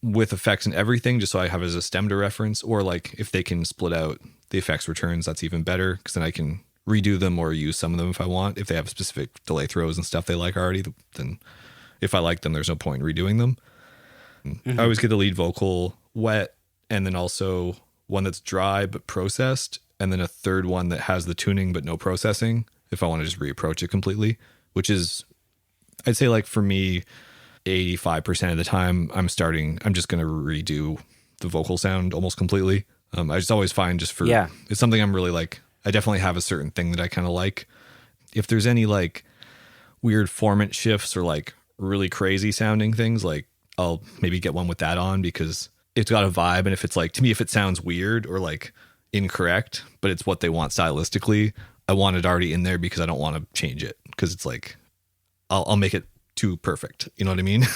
with effects and everything, just so I have as a stem to reference, or like if they can split out the effects returns, that's even better, because then I can redo them or use some of them if I want. If they have specific delay throws and stuff they like already, then if I like them, there's no point in redoing them. I always get the lead vocal wet, and then also one that's dry but processed, and then a third one that has the tuning but no processing if I want to just reapproach it completely, which is, I'd say, like, for me, 85% of the time I'm just going to redo the vocal sound almost completely. I just always find it's something I'm really like, I definitely have a certain thing that I kind of like. If there's any like weird formant shifts or like really crazy sounding things, like I'll maybe get one with that on, because it's got a vibe. And if it's like, to me, if it sounds weird or like incorrect, but it's what they want stylistically, I want it already in there, because I don't want to change it, because it's like, I'll make it too perfect. You know what I mean?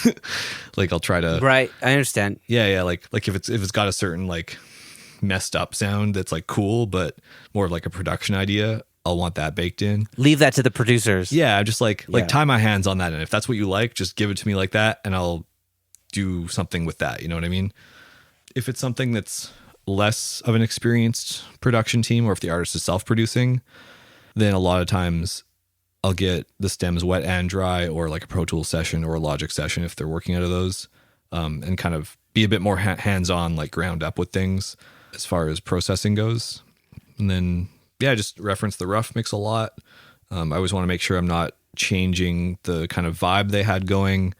Like I'll try to. Right. I understand. Yeah. Like if it's got a certain like messed up sound that's like cool, but more of like a production idea, I'll want that baked in. Leave that to the producers. Yeah. Just like tie my hands on that. And if that's what you like, just give it to me like that, and I'll do something with that. You know what I mean? If it's something that's less of an experienced production team, or if the artist is self-producing, then a lot of times I'll get the stems wet and dry, or like a Pro Tools session or a Logic session if they're working out of those, and kind of be a bit more hands-on, like ground up with things as far as processing goes. And then, just reference the rough mix a lot. I always want to make sure I'm not changing the kind of vibe they had going,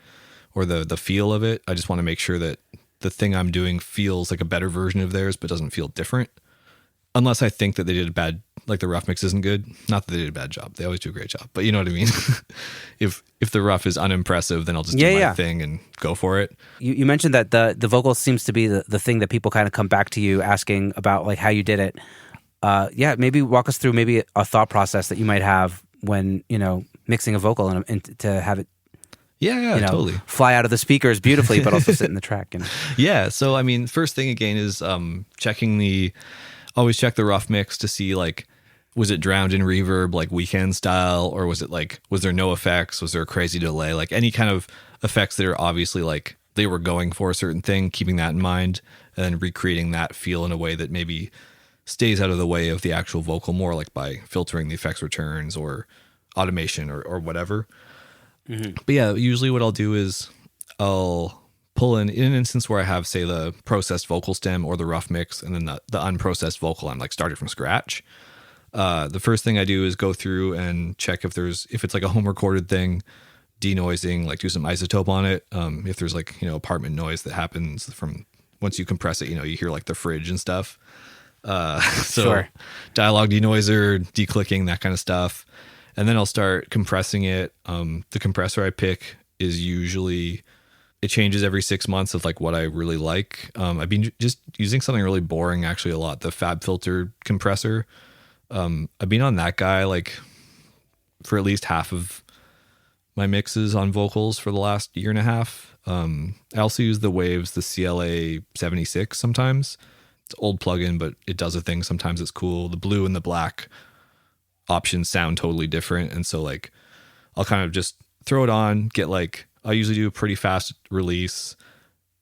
or the feel of it. I just want to make sure that the thing I'm doing feels like a better version of theirs, but doesn't feel different. Unless I think that they did a bad, like the rough mix isn't good. Not that they did a bad job. They always do a great job, but you know what I mean? If the rough is unimpressive, then I'll just do my thing and go for it. You mentioned that the vocal seems to be the thing that people kind of come back to you asking about, like how you did it. Maybe walk us through maybe a thought process that you might have when, mixing a vocal and to have it, totally fly out of the speakers beautifully, but also sit in the track. Yeah. So, I mean, first thing again is always check the rough mix to see, like, was it drowned in reverb, like Weekend style, or was it like, was there no effects? Was there a crazy delay? Like any kind of effects that are obviously like they were going for a certain thing, keeping that in mind, and then recreating that feel in a way that maybe stays out of the way of the actual vocal more, like by filtering the effects returns or automation or whatever. Mm-hmm. But yeah, usually what I'll do is I'll pull in an instance where I have, say, the processed vocal stem or the rough mix, and then the unprocessed vocal, I'm like started from scratch. The first thing I do is go through and check if it's like a home recorded thing, denoising, like do some isotope on it. If there's like, apartment noise that happens from once you compress it, you hear like the fridge and stuff. Sure. Dialogue denoiser, declicking, that kind of stuff. And then I'll start compressing it. The compressor I pick is usually, it changes every 6 months of like what I really like. I've been just using something really boring actually a lot, the Fab Filter compressor. I've been on that guy like for at least half of my mixes on vocals for the last year and a half. I also use the Waves, the CLA 76 sometimes. It's an old plugin, but it does a thing. Sometimes it's cool. The blue and the black options sound totally different. And so like, I'll kind of just throw it on, I usually do a pretty fast release.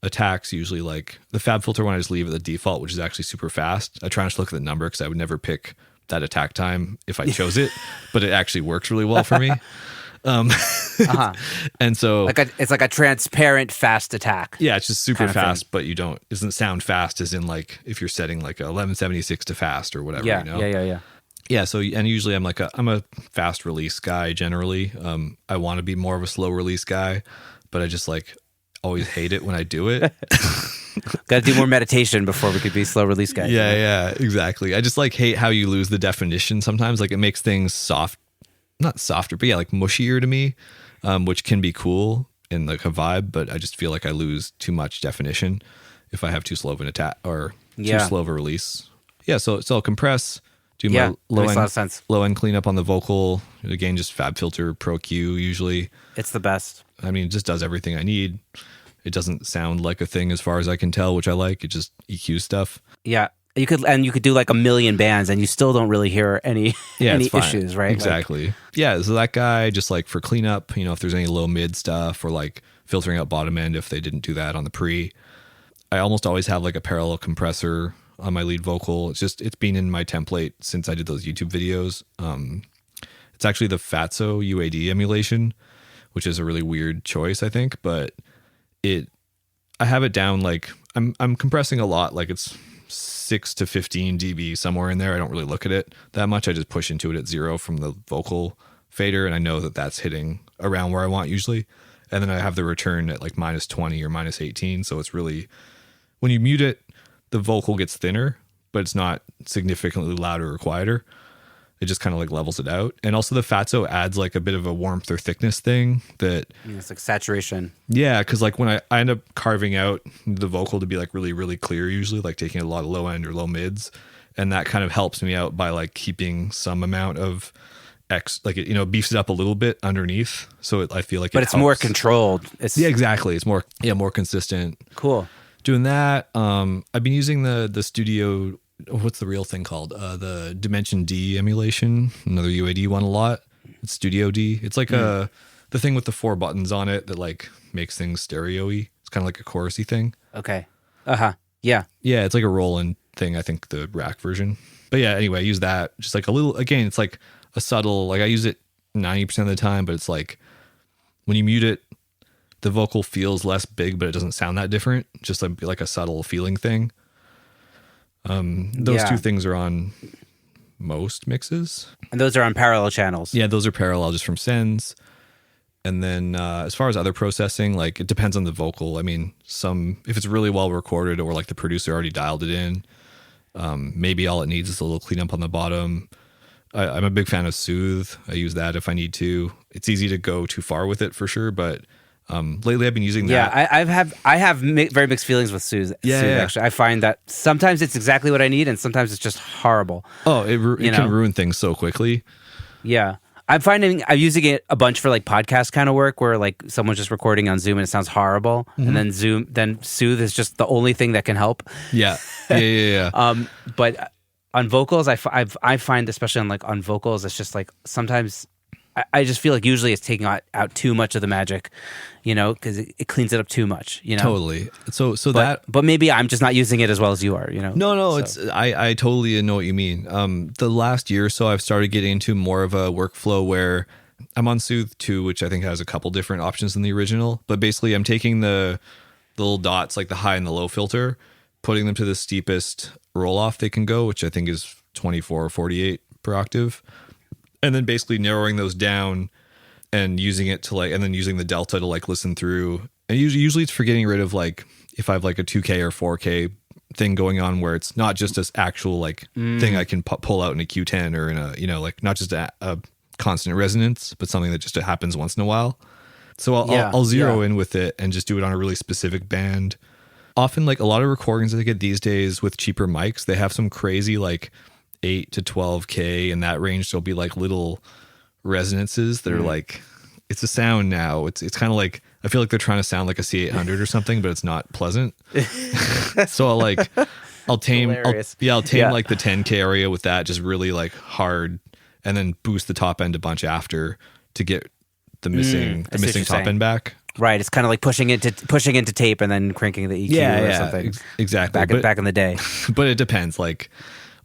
Attacks usually like the Fab Filter one, I just leave at the default, which is actually super fast. I try not to look at the number because I would never pick that attack time if I chose it, but it actually works really well for me. And so it's like a transparent fast attack. Yeah, it's just super fast, but it doesn't sound fast as in like if you're setting like a 1176 to fast or whatever. Yeah. So, and usually I'm a fast release guy generally. I want to be more of a slow release guy, but I just like always hate it when I do it. Got to do more meditation before we could be slow release guys. Yeah, exactly. I just like hate how you lose the definition sometimes. Like it makes things not softer, but like mushier to me, which can be cool in like a vibe, but I just feel like I lose too much definition if I have too slow of an attack or too slow of a release. Yeah, so I'll compress, do my low end cleanup on the vocal. Again, just Fab Filter Pro Q usually. It's the best. I mean, it just does everything I need. It doesn't sound like a thing as far as I can tell, which I like. It just EQ stuff. Yeah. You could do like a million bands and you still don't really hear any issues, right? Exactly. So that guy, just like for cleanup, if there's any low mid stuff or like filtering out bottom end if they didn't do that on the pre. I almost always have like a parallel compressor on my lead vocal. It's been in my template since I did those YouTube videos. It's actually the Fatso UAD emulation, which is a really weird choice, I think, but I have it down like I'm compressing a lot, like it's 6 to 15 dB somewhere in there. I don't really look at it that much. I just push into it at 0 from the vocal fader, and I know that that's hitting around where I want usually. And then I have the return at like -20 or -18. So it's really, when you mute it, the vocal gets thinner, but it's not significantly louder or quieter. It just kind of like levels it out. And also the Fatso adds like a bit of a warmth or thickness thing that... Yeah, it's like saturation. Yeah, because like when I end up carving out the vocal to be like really, really clear usually, like taking a lot of low end or low mids. And that kind of helps me out by like keeping some amount of like it, beefs it up a little bit underneath. So I feel like but it's helps. more controlled. Yeah, exactly. It's more consistent. Cool. Doing that. I've been using the Studio... What's the real thing called? The Dimension D emulation, another UAD one a lot. It's Studio D. It's like the thing with the 4 buttons on it that like makes things stereo-y. It's kind of like a chorusy thing. Okay. Yeah. Yeah, it's like a Roland thing, I think, the rack version. But yeah, anyway, I use that. Just like a little, again, it's like a subtle, like I use it 90% of the time, but it's like when you mute it, the vocal feels less big, but it doesn't sound that different. Just like a subtle feeling thing. Those two things are on most mixes. And those are on parallel channels. Yeah, those are parallel just from sends. And then as far as other processing, like it depends on the vocal. I mean, if it's really well recorded or like the producer already dialed it in, maybe all it needs is a little cleanup on the bottom. I'm a big fan of Soothe. I use that if I need to. It's easy to go too far with it for sure, but lately I've been using that. Yeah, I have very mixed feelings with Soothe. Yeah. Actually, I find that sometimes it's exactly what I need, and sometimes it's just horrible. Oh, it can ruin things so quickly. Yeah, I'm using it a bunch for like podcast kind of work, where like someone's just recording on Zoom and it sounds horrible, and then Soothe is just the only thing that can help. Yeah. But on vocals, I find especially on vocals, it's just like sometimes. I just feel like usually it's taking out too much of the magic, because it cleans it up too much, Totally. But maybe I'm just not using it as well as you are, No, so. I totally know what you mean. The last year or so, I've started getting into more of a workflow where I'm on Soothe 2, which I think has a couple different options than the original. But basically, I'm taking the little dots, like the high and the low filter, putting them to the steepest roll off they can go, which I think is 24 or 48 per octave. And then basically narrowing those down and using it to and then using the delta to listen through. And usually it's for getting rid of if I have a 2K or 4K thing going on where it's not just this actual thing I can pull out in a Q10 or in a, not just a constant resonance, but something that just happens once in a while. So I'll zero in with it and just do it on a really specific band. Often a lot of recordings that I get these days with cheaper mics, they have some crazy 8 to 12K in that range. There'll be little resonances that are it's a sound now. It's kind of I feel like they're trying to sound like a C800 or something, but it's not pleasant. So I'll tame the 10K area with that, just really hard, and then boost the top end a bunch after to get the missing top end back. Right, it's kind of like pushing into tape and then cranking the EQ or something. Exactly. Back in the day. But it depends.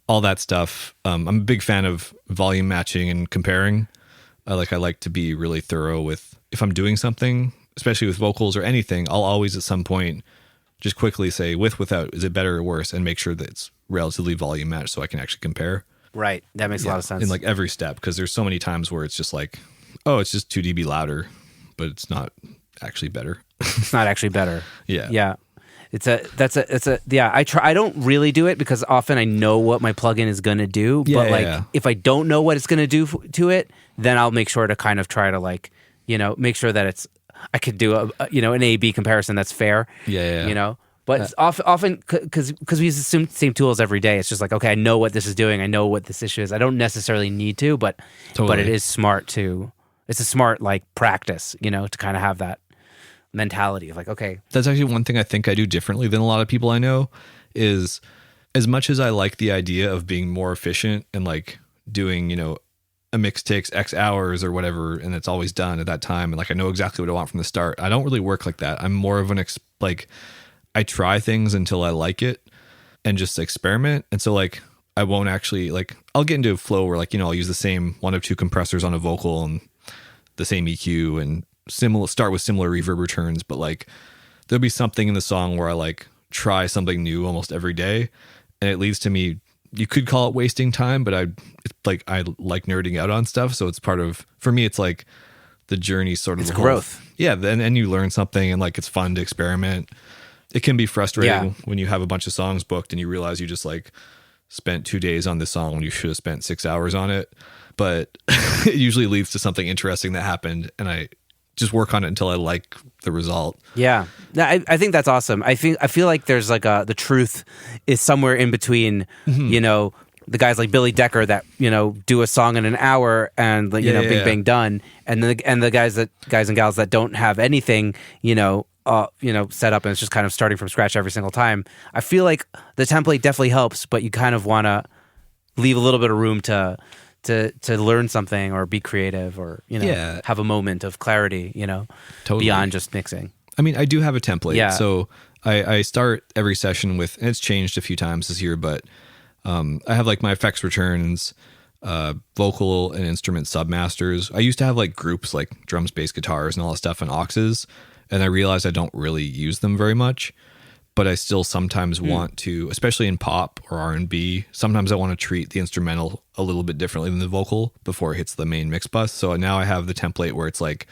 All that stuff. I'm a big fan of volume matching and comparing. I like to be really thorough with if I'm doing something, especially with vocals or anything. I'll always at some point just quickly say without, is it better or worse, and make sure that it's relatively volume matched so I can actually compare. Right, that makes a lot of sense. In every step, because there's so many times where it's just it's just 2 dB louder, but it's not actually better. It's not actually better. Yeah. I don't really do it because often I know what my plugin is going to do, but if I don't know what it's going to do to it, then I'll make sure to kind of try to make sure that I could do an A/B comparison that's fair. But it's often because we use the same tools every day. It's just okay, I know what this is doing. I know what this issue is. I don't necessarily need to, but it is smart to. It's a smart practice, to kind of have that mentality of okay. That's actually one thing I think I do differently than a lot of people I know is, as much as I like the idea of being more efficient and doing, a mix takes X hours or whatever, and it's always done at that time, and I know exactly what I want from the start. I don't really work like that. I'm more of I try things until I like it and just experiment. And so like I won't actually like I'll get into a flow where like, you know, I'll use the same one or two compressors on a vocal and the same EQ and start with similar reverb returns, but like there'll be something in the song where I like try something new almost every day, and it leads to me, you could call it wasting time, but I like nerding out on stuff, so it's part of, for me it's like the journey, sort of it's the growth. Yeah, and you learn something, and like it's fun to experiment. It can be frustrating when you have a bunch of songs booked and you realize you just like spent 2 days on this song when you should have spent 6 hours on it, but it usually leads to something interesting that happened, and I just work on it until I like the result. Yeah, I think that's awesome. I feel like there's like the truth is somewhere in between. You know, the guys like Billy Decker that, you know, do a song in an hour and you know, bing bang done, and the guys and gals that don't have anything, you know, set up, and it's just kind of starting from scratch every single time. I feel like the template definitely helps, but you kind of want to leave a little bit of room to learn something or be creative or, you know, have a moment of clarity, you know, beyond just mixing. I mean, I do have a template. Yeah. So I start every session with, and it's changed a few times this year, but I have like my effects returns, vocal and instrument submasters. I used to have like groups like drums, bass, guitars, and all that stuff, and auxes, and I realized I don't really use them very much. But I still sometimes want to, especially in pop or R&B, sometimes I want to treat the instrumental a little bit differently than the vocal before it hits the main mix bus. So now I have the template where it's like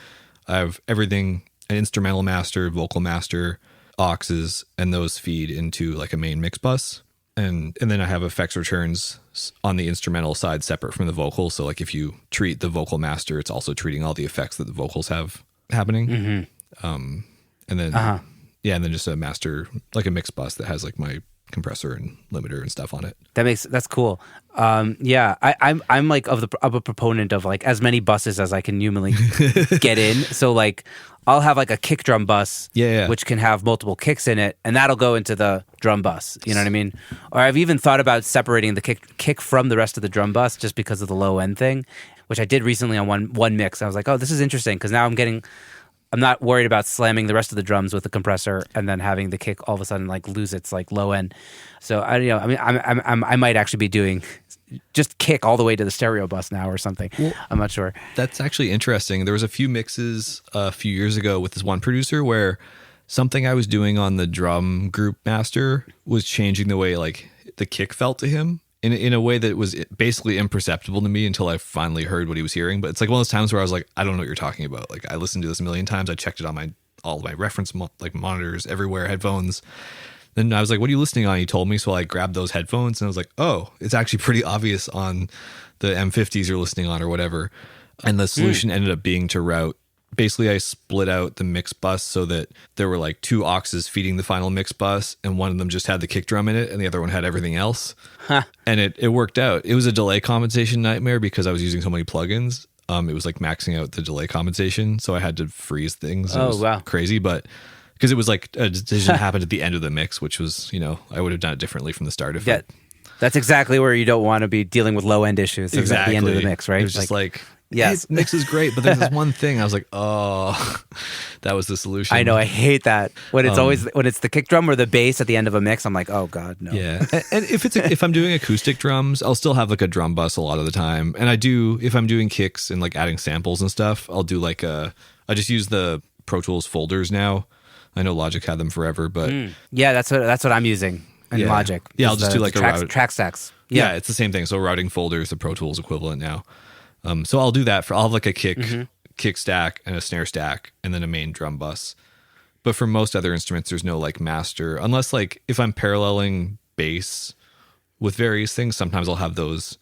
I have everything, an instrumental master, vocal master, auxes, and those feed into like a main mix bus. And then I have effects returns on the instrumental side separate from the vocal. So like if you treat the vocal master, it's also treating all the effects that the vocals have happening. And then... Yeah, and then just a master, like a mix bus that has like my compressor and limiter and stuff on it. That's cool. I'm like of a proponent of like as many buses as I can humanly get in. So like I'll have like a kick drum bus, which can have multiple kicks in it, and that'll go into the drum bus. You know what I mean? Or I've even thought about separating the kick from the rest of the drum bus just because of the low end thing, which I did recently on one mix. I was like, oh, this is interesting because now I'm not worried about slamming the rest of the drums with the compressor and then having the kick all of a sudden like lose its like low end. So I might actually be doing just kick all the way to the stereo bus now or something. Well, I'm not sure. That's actually interesting. There was a few mixes a few years ago with this one producer where something I was doing on the drum group master was changing the way like the kick felt to him. In a way that was basically imperceptible to me until I finally heard what he was hearing. But it's like one of those times where I was like, I don't know what you're talking about. Like I listened to this a million times. I checked it on all my reference monitors everywhere, headphones. Then I was like, what are you listening on? He told me. So I grabbed those headphones and I was like, oh, it's actually pretty obvious on the M50s you're listening on or whatever. And the solution ended up being to route. Basically, I split out the mix bus so that there were like two auxes feeding the final mix bus, and one of them just had the kick drum in it, and the other one had everything else. And it worked out. It was a delay compensation nightmare because I was using so many plugins. It was like maxing out the delay compensation, so I had to freeze things. It was crazy, but because it was like a decision happened at the end of the mix, which was, you know, I would have done it differently from the start. That's exactly where you don't want to be dealing with low end issues. Exactly. At the end of the mix, right? It was just like yes, hey, mix is great, but there's this one thing. I was like, oh, that was the solution. I know, I hate that when it's always when it's the kick drum or the bass at the end of a mix. I'm like, oh god, no. Yeah, and if I'm doing acoustic drums, I'll still have like a drum bus a lot of the time, and I do if I'm doing kicks and like adding samples and stuff, I'll do like I just use the Pro Tools folders now. I know Logic had them forever, but yeah, that's what I'm using in Logic. Yeah, I'll just do like a track stacks. Yeah, it's the same thing. So routing folders, the Pro Tools equivalent now. So I'll do that I'll have like a kick stack and a snare stack and then a main drum bus. But for most other instruments, there's no like master, unless like if I'm paralleling bass with various things, sometimes I'll have those.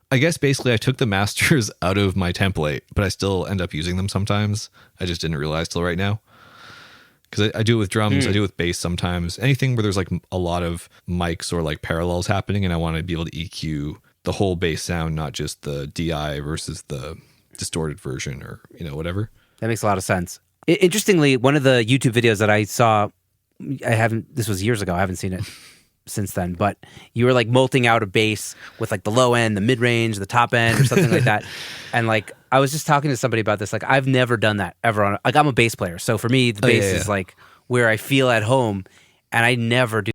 I guess basically I took the masters out of my template, but I still end up using them sometimes. I just didn't realize till right now. Because I do it with drums, I do it with bass sometimes. Anything where there's like a lot of mics or like parallels happening and I want to be able to EQ the whole bass sound, not just the DI versus the distorted version or, you know, whatever. That makes a lot of sense. Interestingly, one of the YouTube videos that I saw, this was years ago, I haven't seen it since then, but you were like molting out a bass with like the low end, the mid range, the top end or something like that. And like, I was just talking to somebody about this. Like, I've never done that ever like I'm a bass player. So for me, the bass is like where I feel at home. and I never do